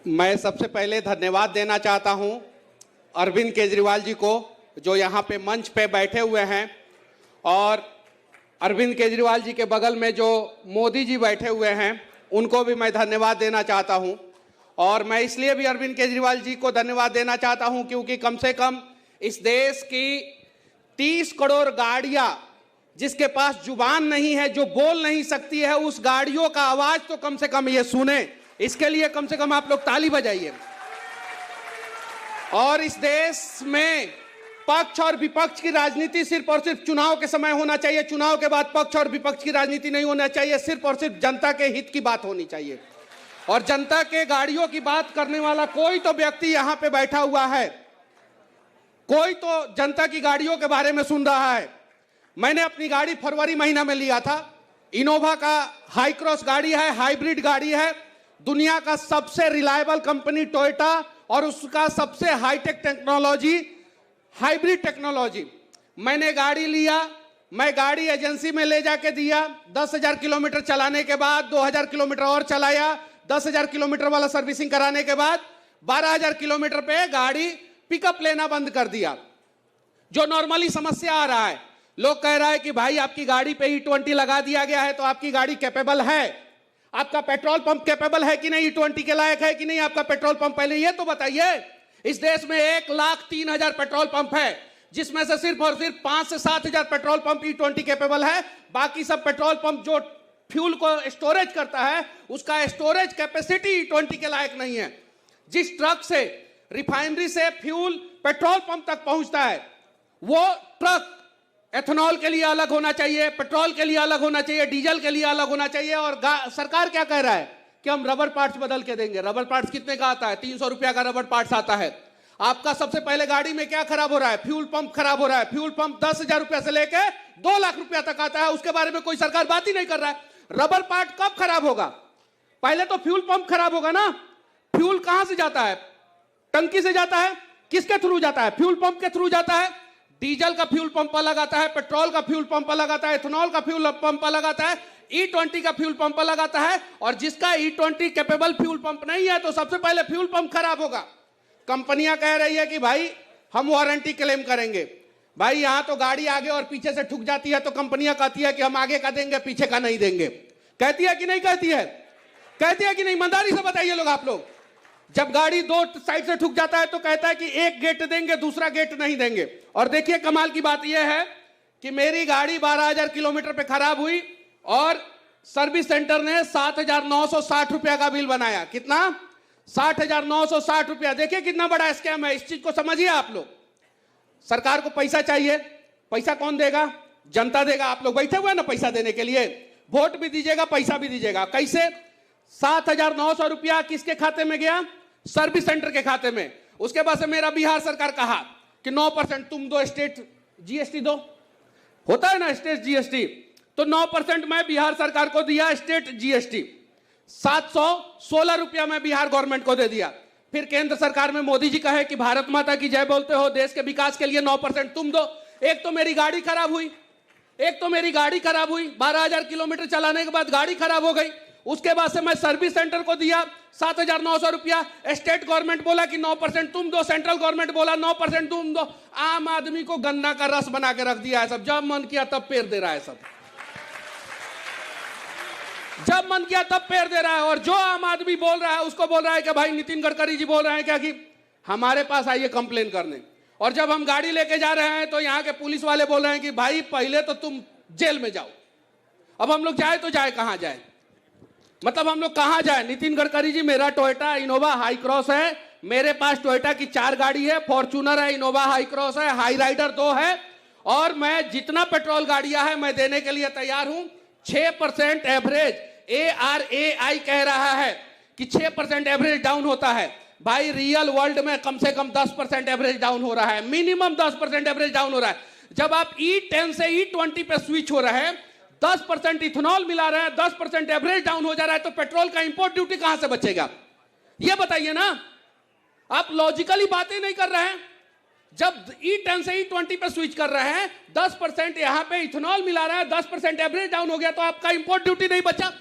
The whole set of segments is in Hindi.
मैं सबसे पहले धन्यवाद देना चाहता हूं अरविंद केजरीवाल जी को, जो यहाँ पे मंच पे बैठे हुए हैं, और अरविंद केजरीवाल जी के बगल में जो मोदी जी बैठे हुए हैं उनको भी मैं धन्यवाद देना चाहता हूं। और मैं इसलिए भी अरविंद केजरीवाल जी को धन्यवाद देना चाहता हूं क्योंकि कम से कम इस देश की 30 करोड़ गाड़ियां जिसके पास जुबान नहीं है, जो बोल नहीं सकती है, उस गाड़ियों का आवाज तो कम से कम ये सुने। इसके लिए कम से कम आप लोग ताली बजाइए। और इस देश में पक्ष और विपक्ष की राजनीति सिर्फ और सिर्फ चुनाव के समय होना चाहिए, चुनाव के बाद पक्ष और विपक्ष की राजनीति नहीं होना चाहिए, सिर्फ और सिर्फ जनता के हित की बात होनी चाहिए। और जनता के गाड़ियों की बात करने वाला कोई तो व्यक्ति यहां पे बैठा हुआ है, कोई तो जनता की गाड़ियों के बारे में सुन रहा है। मैंने अपनी गाड़ी फरवरी महीना में लिया था, इनोवा का हाई क्रॉस गाड़ी है, हाइब्रिड गाड़ी है, दुनिया का सबसे रिलायबल कंपनी टोयोटा और उसका सबसे हाईटेक टेक्नोलॉजी, हाइब्रिड टेक्नोलॉजी। मैंने गाड़ी लिया, मैं गाड़ी एजेंसी में ले जाके दिया, 10,000 किलोमीटर चलाने के बाद 2,000 किलोमीटर और चलाया, 10,000 किलोमीटर वाला सर्विसिंग कराने के बाद 12,000 किलोमीटर पे गाड़ी पिकअप लेना बंद कर दिया। जो नॉर्मली समस्या आ रहा है, लोग कह रहा है कि भाई आपकी गाड़ी पे E20 लगा दिया गया है तो आपकी गाड़ी कैपेबल है, आपका पेट्रोल पंप कैपेबल है कि नहीं, E20 के लायक है कि नहीं आपका पेट्रोल पंप, पहले ये तो बताइए। इस देश में 1,03,000 पेट्रोल पंप है, जिसमें से सिर्फ और सिर्फ 5 से 7,000 पेट्रोल पंप E20 कैपेबल है। बाकी सब पेट्रोल पंप जो फ्यूल को स्टोरेज करता है, उसका स्टोरेज कैपेसिटी E20 के लायक नहीं है। जिस ट्रक से रिफाइनरी से फ्यूल पेट्रोल पंप तक पहुंचता है, वो ट्रक एथेनॉल के लिए अलग होना चाहिए, पेट्रोल के लिए अलग होना चाहिए, डीजल के लिए अलग होना चाहिए। और सरकार क्या कह रहा है कि हम रबर पार्ट्स बदल के देंगे। रबर पार्ट्स कितने का आता है? 300 रुपया का रबर पार्ट्स आता है। आपका सबसे पहले गाड़ी में क्या खराब हो रहा है? फ्यूल पंप खराब हो रहा है। फ्यूल पंप 10,000 रुपया से लेके 2 लाख रुपया तक आता है, उसके बारे में कोई सरकार बात ही नहीं कर रहा है। रबर पार्ट कब खराब होगा? पहले तो फ्यूल पंप खराब होगा ना। फ्यूल कहां से जाता है? टंकी से जाता है। किसके थ्रू जाता है? फ्यूल पंप के थ्रू जाता है। डीजल का फ्यूल पंप अलग आता है, पेट्रोल का फ्यूल पंप अलग आता है, एथेनॉल का फ्यूल पंप अलग आता है, E20 का फ्यूल पंप अलग आता है। और जिसका E20 कैपेबल फ्यूल पंप नहीं है तो सबसे पहले फ्यूल पंप खराब होगा। कंपनियां कह रही है कि भाई हम वारंटी क्लेम करेंगे। भाई यहां तो गाड़ी आगे और पीछे से ठुक जाती है तो कंपनियां कहती है कि हम आगे का देंगे, पीछे का नहीं देंगे। कहती है कि नहीं कहती है? कहती है कि नहीं? ईमानदारी से बताइए लोग, आप लोग। जब गाड़ी 2 साइड से ठुक जाता है तो कहता है कि एक गेट देंगे, दूसरा गेट नहीं देंगे। और देखिए कमाल की बात यह है कि मेरी गाड़ी 12,000 किलोमीटर पे खराब हुई और सर्विस सेंटर ने 7,960 रुपया का बिल बनाया। कितना? 60,960 रुपया। देखिए कितना बड़ा स्कैम है। इस चीज को समझिए आप लोग। सरकार को पैसा चाहिए, पैसा कौन देगा? जनता देगा। आप लोग बैठे हुए ना पैसा देने के लिए, वोट भी दीजिएगा, पैसा भी दीजिएगा। कैसे? 7,900 रुपया किसके खाते में गया? सर्विस सेंटर के खाते में। उसके बाद से मेरा बिहार सरकार कहा कि 9% तुम दो, स्टेट जीएसटी दो, होता है ना स्टेट जीएसटी, तो 9% मैं बिहार सरकार को दिया स्टेट जीएसटी। 716 रुपया मैं बिहार गवर्नमेंट को दे दिया। फिर केंद्र सरकार में मोदी जी कहे कि भारत माता की जय बोलते हो, देश के विकास के लिए 9% तुम दो। एक तो मेरी गाड़ी खराब हुई, 12,000 किलोमीटर चलाने के बाद गाड़ी खराब हो गई। उसके बाद से मैं सर्विस सेंटर को दिया 7,900 रुपया। स्टेट गवर्नमेंट बोला कि 9% तुम दो, सेंट्रल गवर्नमेंट बोला 9% तुम दो। आम आदमी को गन्ना का रस बना के रख दिया है सब। जब मन किया तब पेर दे रहा है सब, जब मन किया तब पेर दे रहा है। और जो आम आदमी बोल रहा है उसको बोल रहा है कि भाई नितिन गडकरी जी बोल रहे हैं क्या कि हमारे पास आइए कंप्लेन करने। और जब हम गाड़ी लेके जा रहे हैं तो यहाँ के पुलिस वाले बोल रहे हैं कि भाई पहले तो तुम जेल में जाओ। अब हम लोग जाए तो जाए कहां जाए? मतलब हम लोग कहां जाए? नितिन गडकरी जी, मेरा टोयोटा इनोवा हाई क्रॉस है, मेरे पास टोयोटा की 4 गाड़ी है, फॉर्च्यूनर है, इनोवा हाई क्रॉस है, हाई राइडर 2 है, और मैं जितना पेट्रोल गाड़ियां है मैं देने के लिए तैयार हूं। 6% एवरेज ARAI कह रहा है कि 6% एवरेज डाउन होता है। भाई रियल वर्ल्ड में कम से कम 10% एवरेज डाउन हो रहा है, मिनिमम 10% एवरेज डाउन हो रहा है। जब आप E10 से E20 पे स्विच हो रहे हैं, 10% इथेनॉल मिला रहे हैं, 10% एवरेज डाउन हो जा रहा है, तो पेट्रोल का इंपोर्ट ड्यूटी कहां से बचेगा? ये बताइए ना। आप लॉजिकली बातें नहीं कर रहे हैं। जब E10 से E20 पे स्विच कर रहे हैं, 10% यहां पे इथेनॉल मिला रहा है, 10% एवरेज डाउन हो गया, तो आपका इंपोर्ट ड्यूटी नहीं बचा।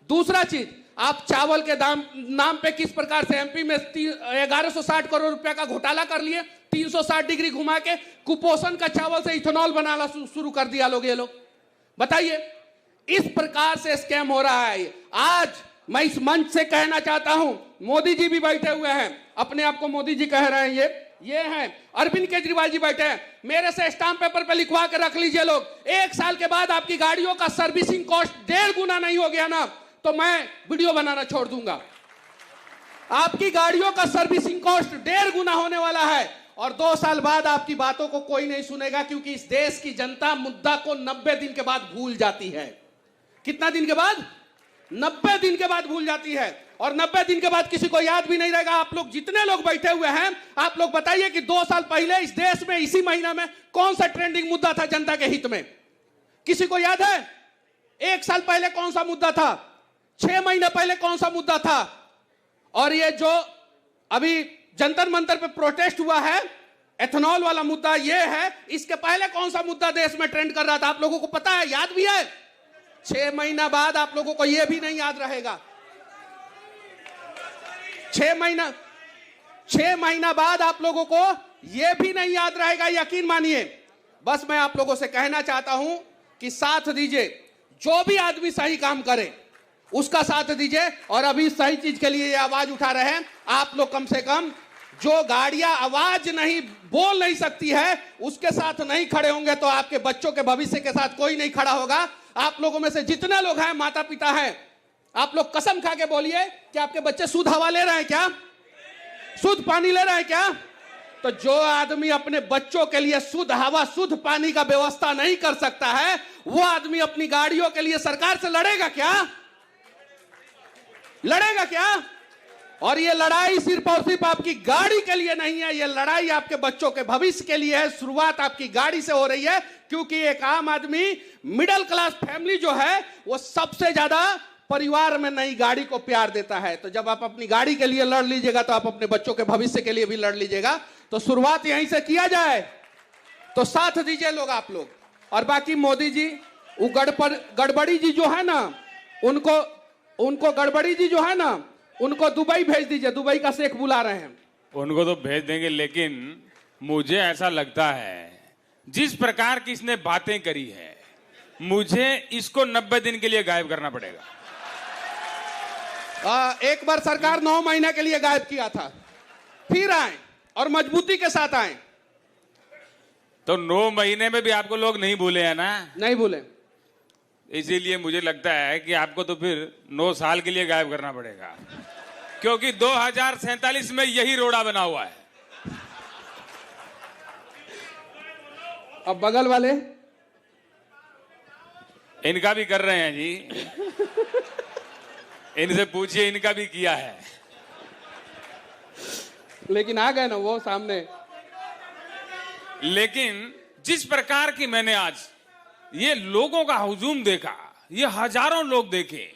दूसरा चीज, आप चावल के नाम पे किस प्रकार से एमपी में 1160 करोड़ रुपया का घोटाला कर लिए, 360 डिग्री घुमा के कुपोषण का चावल से इथेनॉल बनाना शुरू कर दिया ये लोग। बताइए, इस प्रकार से स्कैम हो रहा है। आज मैं इस मंच से कहना चाहता हूं, मोदी जी भी बैठे हुए हैं, अपने आप को मोदी जी कह रहे हैं, ये हैं अरविंद केजरीवाल जी बैठे हैं, मेरे से स्टाम्प पेपर पे लिखवा के रख लीजिए लोग। 1 साल के बाद आपकी गाड़ियों का सर्विसिंग कॉस्ट 1.5 गुना नहीं हो गया ना, तो मैं वीडियो बनाना छोड़ दूंगा। आपकी गाड़ियों का सर्विसिंग कॉस्ट 1.5 गुना होने वाला है, और 2 साल बाद आपकी बातों को कोई नहीं सुनेगा, क्योंकि इस देश की जनता मुद्दा को 90 दिन के बाद भूल जाती है। कितना दिन के बाद? 90 दिन के बाद भूल जाती है, और 90 दिन के बाद किसी को याद भी नहीं रहेगा। आप लोग जितने लोग बैठे हुए हैं, आप लोग बताइए कि 2 साल पहले इस देश में इसी महीना में कौन सा ट्रेंडिंग मुद्दा था जनता के हित में? किसी को याद है? 1 साल पहले कौन सा मुद्दा था? 6 महीने पहले कौन सा मुद्दा था? और ये जो अभी जंतर मंतर पे प्रोटेस्ट हुआ है, एथेनॉल वाला मुद्दा ये है, इसके पहले कौन सा मुद्दा देश में ट्रेंड कर रहा था? आप लोगों को पता है? याद भी है? 6 महीना बाद आप लोगों को यह भी नहीं याद रहेगा। 6 महीना बाद आप लोगों को यह भी नहीं याद रहेगा, यकीन मानिए। बस मैं आप लोगों से कहना चाहता हूं कि साथ दीजिए, जो भी आदमी सही काम करे उसका साथ दीजिए। और अभी सही चीज के लिए ये आवाज उठा रहे हैं आप लोग, कम से कम जो गाड़ियां आवाज नहीं बोल नहीं सकती है उसके साथ नहीं खड़े होंगे तो आपके बच्चों के भविष्य के साथ कोई नहीं खड़ा होगा। आप लोगों में से जितने लोग हैं, माता पिता हैं, आप लोग कसम खा के बोलिए कि आपके बच्चे शुद्ध हवा ले रहे हैं क्या? शुद्ध पानी ले रहे हैं क्या? तो जो आदमी अपने बच्चों के लिए शुद्ध हवा, शुद्ध पानी का व्यवस्था नहीं कर सकता है, वो आदमी अपनी गाड़ियों के लिए सरकार से लड़ेगा क्या? लड़ेगा क्या? और ये लड़ाई सिर्फ और सिर्फ आपकी गाड़ी के लिए नहीं है, ये लड़ाई आपके बच्चों के भविष्य के लिए है। शुरुआत आपकी गाड़ी से हो रही है, क्योंकि एक आम आदमी, मिडिल क्लास फैमिली जो है, वो सबसे ज्यादा परिवार में नई गाड़ी को प्यार देता है। तो जब आप अपनी गाड़ी के लिए लड़ लीजिएगा तो आप अपने बच्चों के भविष्य के लिए भी लड़ लीजिएगा। तो शुरुआत यहीं से किया जाए, तो साथ दीजिए लोग, आप लोग। और बाकी मोदी जी, वो गड़बड़ी जी जो है ना, उनको गड़बड़ी जी जो है ना, उनको दुबई भेज दीजिए, दुबई का शेख बुला रहे हैं। उनको तो भेज देंगे, लेकिन मुझे ऐसा लगता है जिस प्रकार की इसने बातें करी है, मुझे इसको 90 दिन के लिए गायब करना पड़ेगा। एक बार सरकार 9 महीने के लिए गायब किया था, फिर आए और मजबूती के साथ आए। तो 9 महीने में भी आपको लोग नहीं भूले हैं ना? नहीं भूले। इसीलिए मुझे लगता है कि आपको तो फिर 9 साल के लिए गायब करना पड़ेगा, क्योंकि 2047 में यही रोड़ा बना हुआ है। अब बगल वाले इनका भी कर रहे हैं जी, इनसे पूछिए, इनका भी किया है, लेकिन आ गए ना वो सामने। लेकिन जिस प्रकार की मैंने आज ये लोगों का हुजूम देखा, ये हजारों लोग देखे,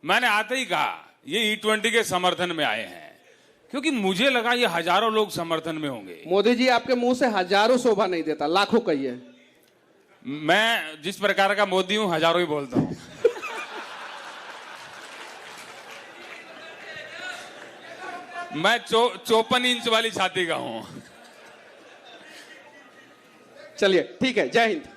मैंने आते ही कहा ये E20 के समर्थन में आए हैं, क्योंकि मुझे लगा ये हजारों लोग समर्थन में होंगे। मोदी जी, आपके मुंह से हजारों शोभा नहीं देता, लाखों कहिए। मैं जिस प्रकार का मोदी हूं, हजारों ही बोलता हूं। मैं 54 इंच वाली छाती का हूं। चलिए, ठीक है, जय हिंद।